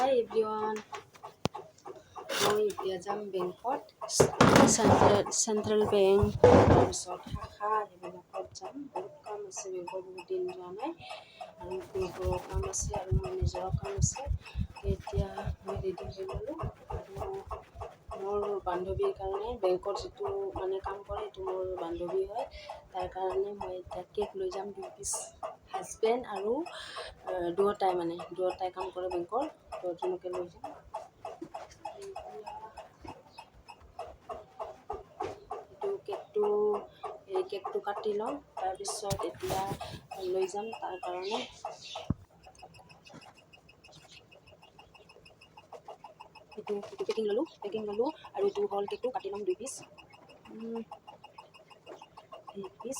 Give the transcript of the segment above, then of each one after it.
Hi everyone, মই এতিয়া যাম বেংকত চেণ্ট্ৰেল বেংক তাৰপিছত শাখা এইবিলাকত যাম। বহুত কাম আছে বেংকৰ, বহুত দিন যোৱা নাই আৰু বেংকৰ কাম আছে আৰু মোৰ নিজৰ কাম আছে। এতিয়া মই ৰেডি হৈ গ'লোঁ আৰু মোৰ বান্ধৱীৰ কাৰণে বেংকত যিটো কাম কৰে এইটো মোৰ বান্ধৱী হয়, তাৰ কাৰণে মই এতিয়া কেক লৈ যাম 2 পিচ। হাজবেণ্ড আৰু দুয়োটাই কাম কৰে বেংকৰ, দুজনকে লৈ যাম। কেকটো কাটি লওঁ, তাৰপিছত এতিয়া লৈ যাম তাৰ কাৰণে। এইটো পেকিং ল'লোঁ আৰু এইটো হ'ল কেকটো কাটি ল'ম 2 পিচ। 2 পিচ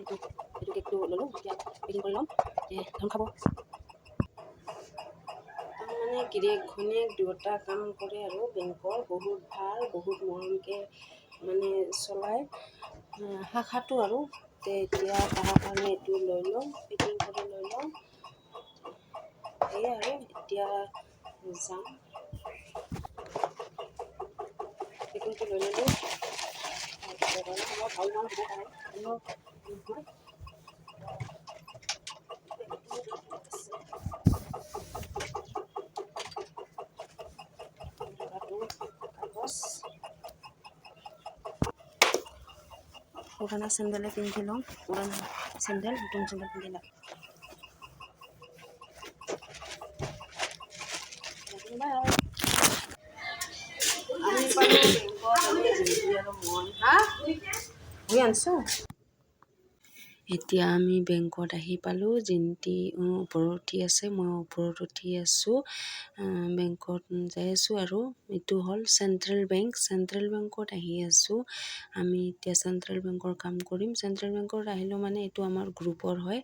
এইটো কেকটো ল'লোঁ, এতিয়া পেকিং কৰি ল'ম। খাব গিৰিয়েক ঘৈণীয়েক দুয়োটা কাম কৰে আৰু বেংকৰ, বহুত ভাল, বহুত মৰমকৈ চলায় শাখাটো আৰু। এতিয়া তাৰ কাৰণে এইটো লৈ লওঁ, পেকিং কৰি লৈ লওঁ। সেয়াই আৰু এতিয়া যাম, পেকিংটো লৈ ল'লোঁ। তাৰপিছত ভাল হ'ব পাৰে পুৰণা চেণ্ডেলে পিন্ধি লওঁ, পুৰণা চেণ্ডেল, নতুন চেণ্ডেল পিন্ধি লওঁ। আমি পালোঁ বেংকত, আমি জিন্তি আৰু মই আনছোঁ। এতিয়া আমি বেংকত আহি পালোঁ। জিন্তি ওপৰত উঠি আছে, মই ওপৰত উঠি আছোঁ। বেংকত যাই আছোঁ আৰু এইটো হ'ল চেণ্ট্ৰেল বেংকত আহি আছোঁ। আমি এতিয়া চেণ্ট্ৰেল বেংকৰ কাম কৰিম। চেণ্ট্ৰেল বেংকত আহিলোঁ এইটো আমাৰ গ্ৰুপৰ হয়,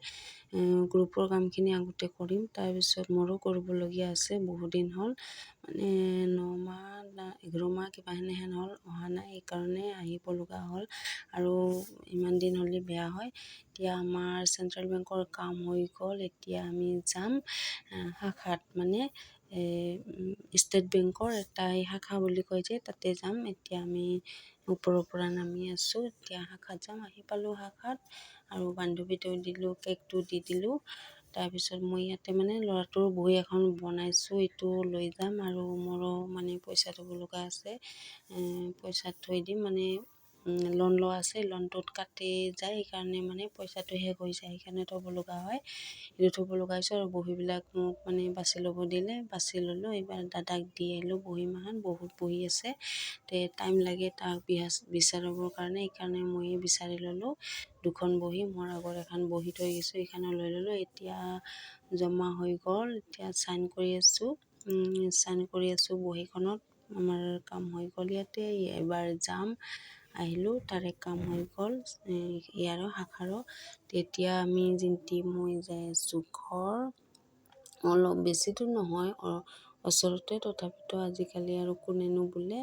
গ্ৰুপৰ কামখিনি আগতে কৰিম। তাৰপিছত মোৰো কৰিবলগীয়া আছে, বহুত দিন হ'ল 9 মাহ 11 মাহ কিবা সেনেহেন হ'ল অহা নাই, সেইকাৰণে আহিব লগা হ'ল আৰু ইমান দিন হ'লে বেয়া হয়। এতিয়া আমাৰ চেণ্ট্ৰেল বেংকৰ কাম হৈ গ'ল। এতিয়া আমি যাম শাখাত, ষ্টেট বেংকৰ এটাই শাখা বুলি কয় যে তাতে যাম। এতিয়া আমি ওপৰৰ পৰা নামি আছোঁ, এতিয়া শাখাত যাম। আহি পালোঁ শাখাত আৰু বান্ধৱীটো দিলোঁ, কেকটো দি দিলোঁ। তাৰপিছত মই ইয়াতে ল'ৰাটোৰ বহী এখন বনাইছোঁ, এইটো লৈ যাম আৰু মোৰো পইচা থ'ব লগা আছে, পইচা থৈ দিম। লোন লোৱা আছে, লোনটোত কাটি যায়, সেইকাৰণে পইচাটো শেষ হৈ যায়, সেইকাৰণে থ'ব লগা হয়। এইটো থ'ব লগা হৈছে আৰু বহীবিলাক মোক বাছি ল'ব দিলে, বাছি ল'লোঁ। এইবাৰ দাদাক দি আহিলোঁ বহীমাখান, বহুত বহী আছে, টাইম লাগে তাক বিচাৰিবৰ কাৰণে, সেইকাৰণে মই বিচাৰি ল'লোঁ 2খন বহী। মোৰ আগৰ এখন বহী থৈ গৈছোঁ, সেইখনো লৈ ল'লোঁ। এতিয়া জমা হৈ গ'ল, এতিয়া চাইন কৰি আছোঁ বহীখনত। আমাৰ কাম হৈ গ'ল ইয়াতে, এবাৰ যাম, আহিলোঁ, তাৰে কাম হৈ গ'ল ইয়াৰো শাখাৰো। তেতিয়া আমি মই যাই আছোঁ ঘৰ, অলপ বেছি দূৰ নহয়, ওচৰতে, তথাপিতো আজিকালি আৰু কোনেনো বোলে।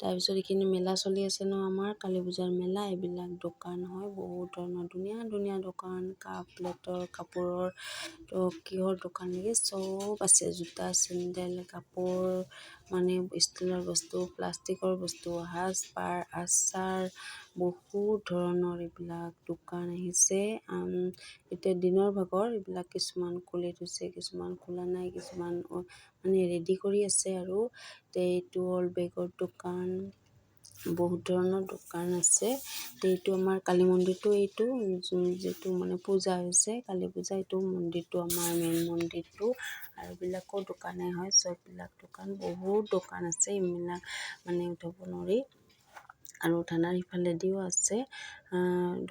তাৰপিছত এইখিনি মেলা চলি আছে ন, আমাৰ কালী পূজাৰ মেলা, এইবিলাক দোকান হয়, বহুত ধৰণৰ ধুনীয়া ধুনীয়া দোকান, কাপ প্লেটৰ, কাপোৰৰ, কিহৰ দোকান নেকি, চব আছে, জোতা চেণ্ডেল, কাপোৰ, ষ্টিলৰ বস্তু, প্লাষ্টিকৰ বস্তু, সাজপাৰ, আচাৰ, বহুত ধৰণৰ এইবিলাক দোকান আহিছে। এতিয়া দিনৰ ভাগৰ, এইবিলাক কিছুমান খুলি থৈছে, কিছুমান খোলা নাই, কিছুমান ৰেডি কৰি আছে আৰু। এইটো হ'ল বেগৰ দোকান, বহুত ধৰণৰ দোকান আছে। এইটো আমাৰ কালী মন্দিৰটো, এইটো যিটো পূজা হৈছে, কালী পূজা, এইটো মন্দিৰটো আমাৰ মেইন মন্দিৰটো। আৰু এইবিলাকো দোকানে হয়, চববিলাক দোকান, বহুত দোকান আছে, এইবিলাক উঠাব নোৱাৰি। আৰু থানাৰ সিফালেদিও আছে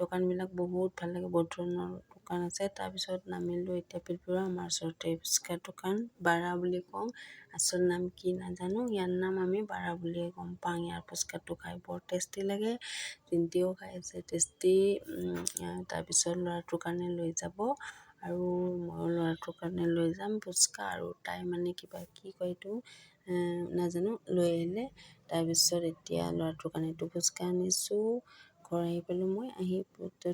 দোকানবিলাক, বহুত ভাল লাগে, বহুত ধৰণৰ দোকান আছে। তাৰপিছত নামিলোঁ এতিয়া পিলপুৰা, আমাৰ ওচৰতে ফুচকা দোকান, বাৰা বুলি কওঁ, আচল নাম কি নাজানো, ইয়াৰ নাম আমি বাৰা বুলিয়ে গম পাওঁ। ইয়াৰ ফুচকাটো খাই বৰ টেষ্টি লাগে, জিন্তিও খাই আছে টেষ্টি। তাৰপিছত ল'ৰাটোৰ কাৰণে লৈ যাব আৰু মই ল'ৰাটোৰ কাৰণে লৈ যাম ফুচকা, আৰু তাই কিবা কি কয় এইটো নাজানো, লৈ আহিলে। তাৰপিছত এতিয়া ল'ৰাটোৰ কাৰণে এইটো ফুচকা আনিছোঁ। ঘৰ আহি পেলাই মই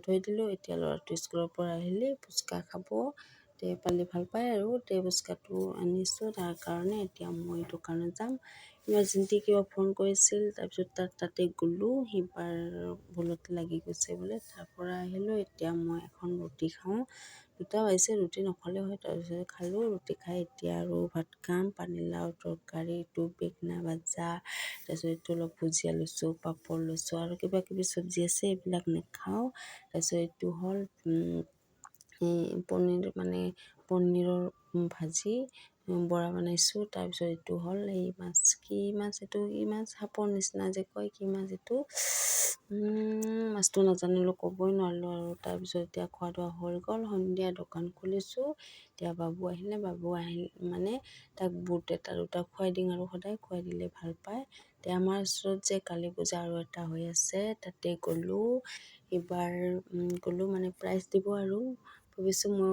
থৈ দিলোঁ। এতিয়া ল'ৰাটো স্কুলৰ পৰা আহিলে ফুচকা খাব, পালে ভাল পায় আৰু ফুচকাটো আনিছোঁ তাৰ কাৰণে। এতিয়া মই দোকানত যাম। ইমাৰ্জেঞ্চি কিবা ফোন কৰিছিল, তাৰপিছত তাতে গ'লোঁ, সিবাৰ ভুলতে লাগি গৈছে বোলে। তাৰ পৰা আহিলোঁ। এতিয়া মই এখন ৰুটি খাওঁ, 2টা বাজিছে, ৰুটি নখালে হয়। তাৰপিছত খালোঁ, ৰুটি খাই এতিয়া আৰু ভাত খাম। পানীলাও তৰকাৰীটো, বেঙেনা ভাজা, তাৰপিছত এইটো অলপ ভুজিয়া লৈছোঁ, পাপৰ লৈছোঁ আৰু কিবা কিবি চব্জি আছে, এইবিলাক নাখাওঁ। তাৰপিছত এইটো হ'ল পনীৰৰ ভাজি বৰা বনাইছোঁ। তাৰপিছত এইটো হ'ল এই মাছ, কি মাছ এইটো, কি মাছ, সাপৰ নিচিনা যে কয়, কি মাছ এইটো, মাছটো নাজানিলোঁ, ক'বই নোৱাৰিলোঁ আৰু। তাৰপিছত এতিয়া খোৱা দোৱা হৈ গ'ল। সন্ধিয়া দোকান খুলিছোঁ। এতিয়া বাবু আহিলে মানে তাক বুট এটা 2টা খুৱাই দিওঁ আৰু সদায় খুৱাই দিলে ভাল পায়। এতিয়া আমাৰ ওচৰত যে কালী পূজা আৰু এটা হৈ আছে, তাতে গ'লোঁ। এইবাৰ গ'লোঁ মানে প্ৰাইজ দিব আৰু ভাবিছোঁ মই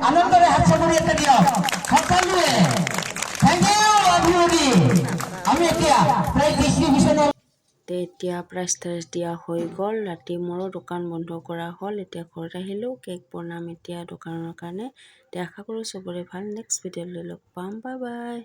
আনন্দৰে হাত চাপৰি এটা দিয়ক সকলোৱে। Thank you everybody. আমি এতিয়া প্ৰায় ডিষ্ট্ৰিবিউচনৰ এতিয়া প্ৰাইজ দিয়া হৈ গ'ল। ৰাতি মোৰো দোকান বন্ধ কৰা হ'ল। এতিয়া ঘৰত আহিলোঁ, কেক বনাম এতিয়া দোকানৰ কাৰণে। এতিয়া আশা কৰোঁ চবৰে ভাল। নেক্সট ভিডিঅ'লৈ লগ পাম। Bye bye.